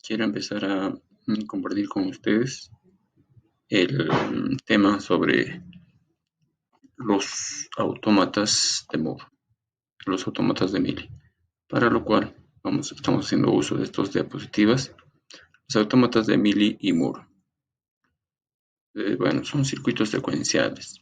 Quiero empezar a compartir con ustedes el tema sobre los autómatas de Moore, los autómatas de Mealy, para lo cual estamos haciendo uso de estas diapositivas. Los autómatas de Mealy y Moore. Son circuitos secuenciales.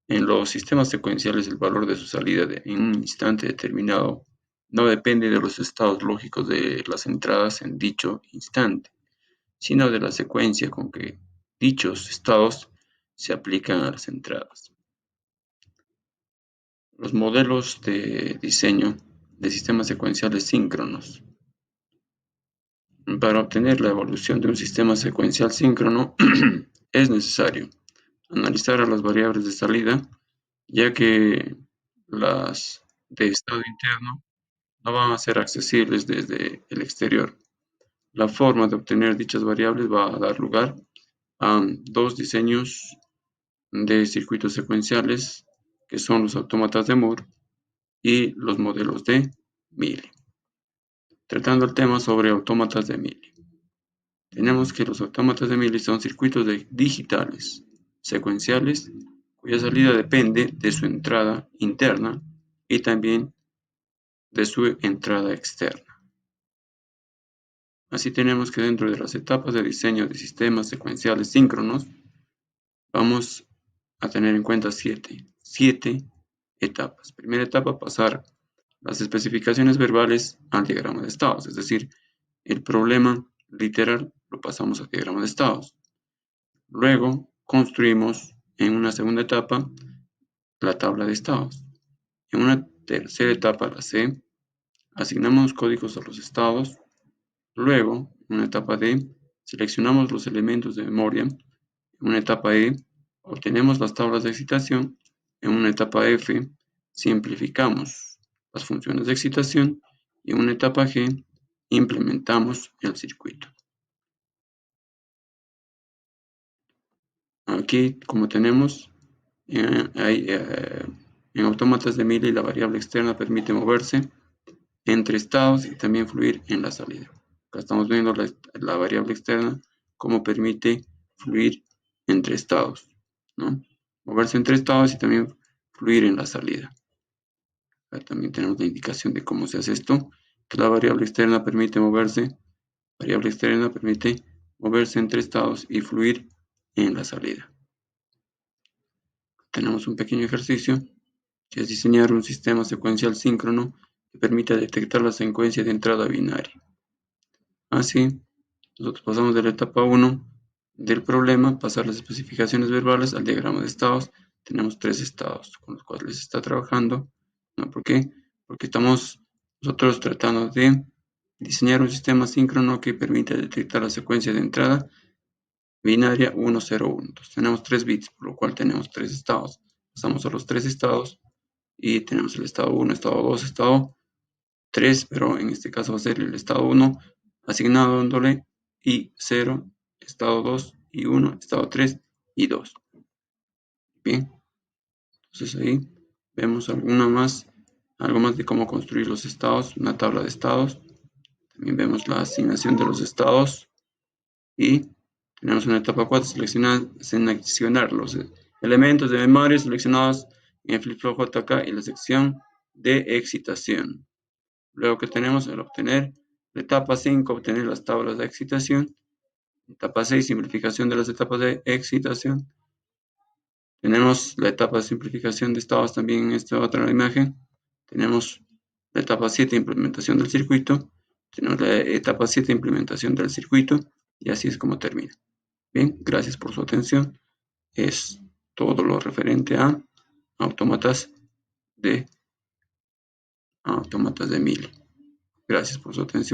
En los sistemas secuenciales, el valor de su salida en un instante determinado no depende de los estados lógicos de las entradas en dicho instante, sino de la secuencia con que dichos estados se aplican a las entradas. Los modelos de diseño de sistemas secuenciales síncronos. Para obtener la evolución de un sistema secuencial síncrono es necesario analizar a las variables de salida, ya que las de estado interno no van a ser accesibles desde el exterior. La forma de obtener dichas variables va a dar lugar a dos diseños de circuitos secuenciales, que son los autómatas de Moore y los modelos de Mealy. Tratando el tema sobre autómatas de Mealy. Tenemos que los autómatas de Mealy son circuitos digitales secuenciales cuya salida depende de su entrada interna y también de su entrada externa. Así tenemos que dentro de las etapas de diseño de sistemas secuenciales síncronos vamos a tener en cuenta siete etapas. Primera etapa, pasar las especificaciones verbales al diagrama de estados, es decir, el problema literal lo pasamos al diagrama de estados. Luego construimos en una segunda etapa la tabla de estados. En una tercera etapa, la C, asignamos códigos a los estados. Luego, en una etapa D, seleccionamos los elementos de memoria. En una etapa E, obtenemos las tablas de excitación. En una etapa F, simplificamos las funciones de excitación. Y en una etapa G, implementamos el circuito. Aquí, como tenemos, en autómatas de Mealy, la variable externa permite moverse entre estados y también fluir en la salida. Acá estamos viendo la variable externa, cómo permite fluir entre estados, ¿no? Moverse entre estados y también fluir en la salida. Acá también tenemos la indicación de cómo se hace esto, que la variable externa permite moverse entre estados y fluir en la salida. Tenemos un pequeño ejercicio, que es diseñar un sistema secuencial síncrono que permita detectar la secuencia de entrada binaria. Así, nosotros pasamos de la etapa 1 del problema, pasar las especificaciones verbales al diagrama de estados. Tenemos 3 estados con los cuales se está trabajando. ¿No? ¿Por qué? Porque estamos nosotros tratando de diseñar un sistema síncrono que permita detectar la secuencia de entrada binaria 1, 0, 1. Entonces tenemos 3 bits, por lo cual tenemos 3 estados. Pasamos a los 3 estados y tenemos el estado 1, estado 2, estado 3, pero en este caso va a ser el estado 1 asignándole y 0, estado 2 y 1, estado 3 y 2. Bien, entonces ahí vemos algo más de cómo construir los estados, una tabla de estados. También vemos la asignación de los estados y tenemos una etapa 4, seleccionar los elementos de memoria seleccionados en el flip-flop JK y la sección de excitación. Luego que tenemos el obtener, la etapa 5, obtener las tablas de excitación. Etapa 6, simplificación de las etapas de excitación. Tenemos la etapa de simplificación de estados también en esta otra imagen. Tenemos la etapa 7, implementación del circuito. Tenemos la etapa 7, implementación del circuito. Y así es como termina. Bien, gracias por su atención. Es todo lo referente a autómatas de Mealy. Gracias por su atención.